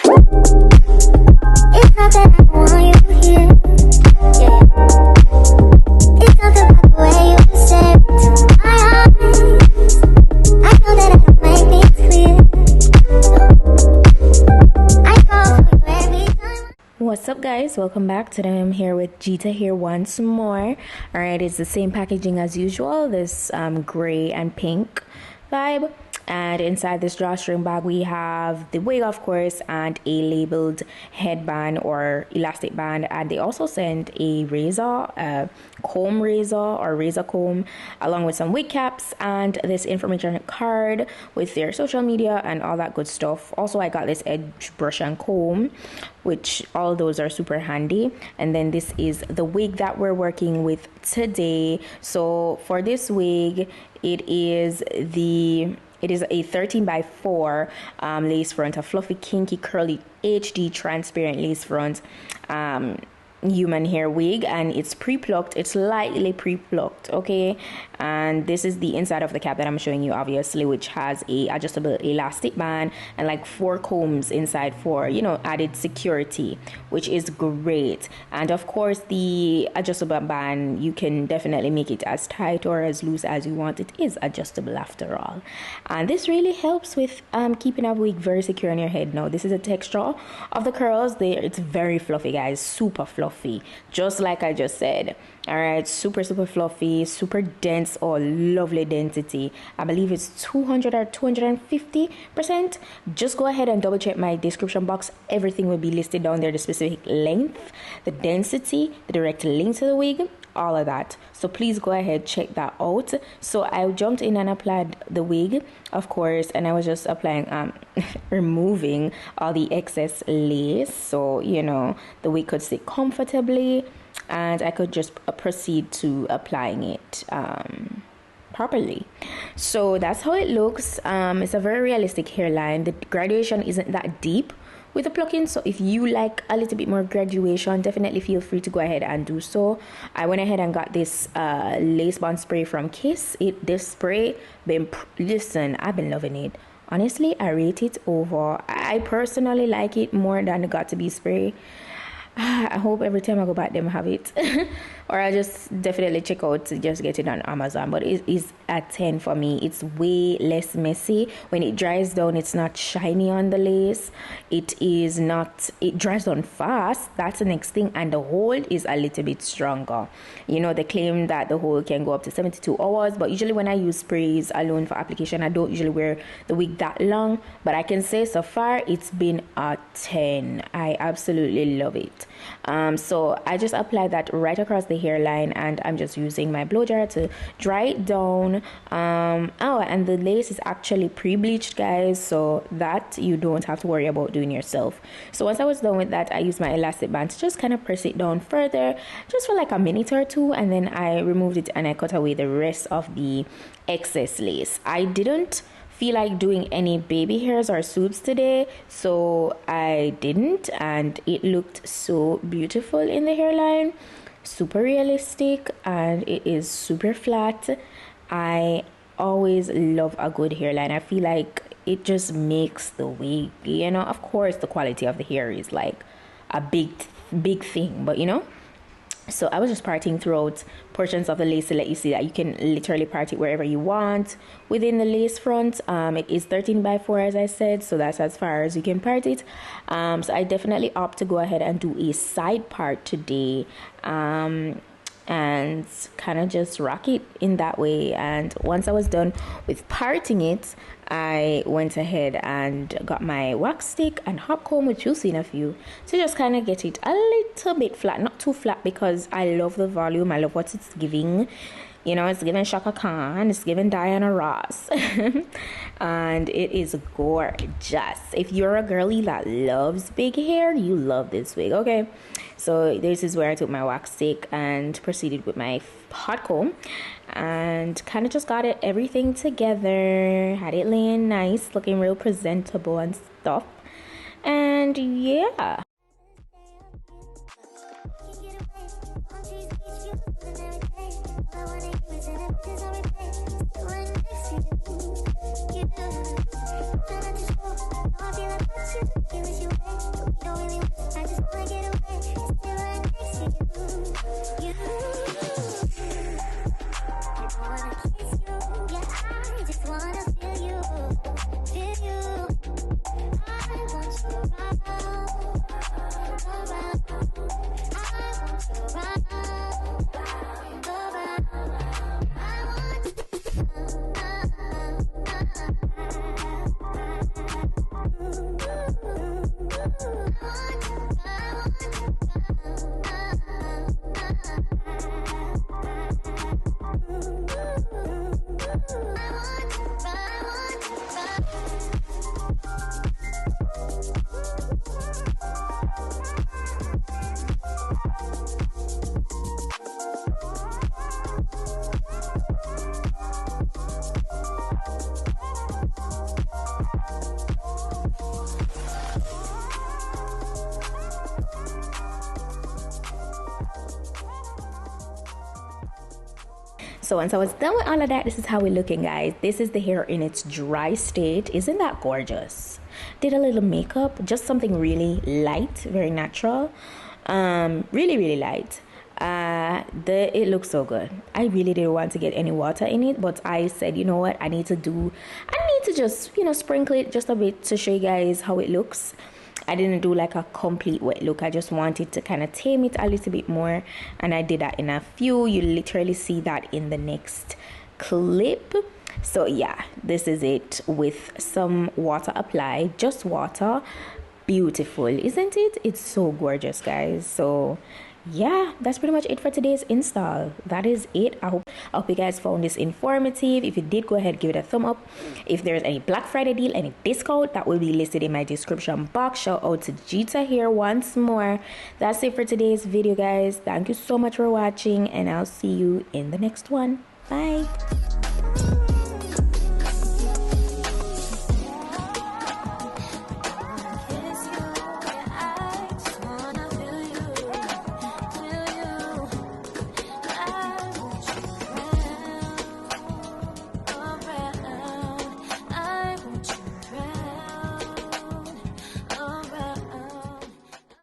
It's not that I don't want you here, yeah. It's not the way you stare into my eyes. I know that I don't make things clear. I fall for you every time. What's up, guys? Welcome back. Today I'm here with Geeta Hair once more. Alright, it's the same packaging as usual, this gray and pink vibe. And inside this drawstring bag we have the wig, of course, and a labeled headband or elastic band. And they also sent a razor, a comb razor or razor comb, along with some wig caps and this information card with their social media and all that good stuff. Also, I got this edge brush and comb, which all those are super handy. And then this is the wig that we're working with today. So for this wig, it is a 13x4 lace front, a fluffy, kinky, curly, HD transparent lace front human hair wig, and it's pre-plucked. It's lightly pre-plucked, okay? And this is the inside of the cap that I'm showing you, obviously, which has a adjustable elastic band and like 4 combs inside for, you know, added security, which is great. And of course, the adjustable band, you can definitely make it as tight or as loose as you want. It is adjustable after all, and this really helps with keeping a wig very secure on your head. Now, this is a texture of the curls there. It's very fluffy, guys, super fluffy, just like I just said. All right, super fluffy, super dense, or lovely density. I believe it's 200 or 250%. Just go ahead and double check my description box. Everything will be listed down there, the specific length, the density, the direct link to the wig, all of that. So please go ahead, check that out. So I jumped in and applied the wig, of course, and I was just applying removing all the excess lace, so you know the wig could sit comfortably and I could just proceed to applying it properly. So that's how it looks. It's a very realistic hairline. The graduation isn't that deep with the plucking, so if you like a little bit more graduation, definitely feel free to go ahead and do so. I went ahead and got this lace bond spray from Kiss. This spray listen, I've been loving it. Honestly, I rate it over. I personally like it more than the Got To Be spray. I hope every time I go back them have it or I'll just definitely check out to just get it on Amazon. But it is a 10 for me. It's way less messy. When it dries down, it's not shiny on the lace. It dries down fast. That's the next thing. And the hold is a little bit stronger. You know, they claim that the hold can go up to 72 hours, but usually when I use sprays alone for application, I don't usually wear the wig that long. But I can say so far it's been a 10. I absolutely love it. So I just applied that right across the hairline, and I'm just using my blow dryer to dry it down. And the lace is actually pre-bleached, guys, so that you don't have to worry about doing yourself. So once I was done with that, I used my elastic band to just kind of press it down further, just for like a minute or two, and then I removed it and I cut away the rest of the excess lace. I didn't feel like doing any baby hairs or swoops today, so I didn't, and it looked so beautiful in the hairline. Super realistic, and it is super flat. I always love a good hairline. I feel like it just makes the wig, you know. Of course, the quality of the hair is like a big thing, but you know. So I was just parting throughout portions of the lace to let you see that you can literally part it wherever you want within the lace front. It is 13x4, as I said, so that's as far as you can part it. So I definitely opt to go ahead and do a side part today, and kind of just rock it in that way. And once I was done with parting it, I went ahead and got my wax stick and hot comb, which you'll see in a few, to just kind of get it a little bit flat, not too flat, because I love the volume. I love what it's giving. You know, it's giving Shaka Khan, it's giving Diana Ross, and it is gorgeous. If you're a girly that loves big hair, you love this wig, okay? So this is where I took my wax stick and proceeded with my hot comb and kind of just got everything together, had it laying nice, looking real presentable and stuff. And yeah. You So once I was done with all of that, this is how we're looking, guys. This is the hair in its dry state. Isn't that gorgeous? Did a little makeup, just something really light, very natural, really light. It looks so good. I really didn't want to get any water in it, but I said, you know what, I need to just sprinkle it just a bit to show you guys how it looks. I didn't do like a complete wet look. I just wanted to kind of tame it a little bit more, and I did that in a few. You literally see that in the next clip. So yeah, this is it with some water applied, just water. Beautiful, isn't it? It's so gorgeous, guys. So yeah, that's pretty much it for today's install. That is it. I hope you guys found this informative. If you did, go ahead, give it a thumb up. If there's any Black Friday deal, any discount, that will be listed in my description box. Shout out to Geeta Hair once more. That's it for today's video, guys. Thank you so much for watching, and I'll see you in the next one. Bye.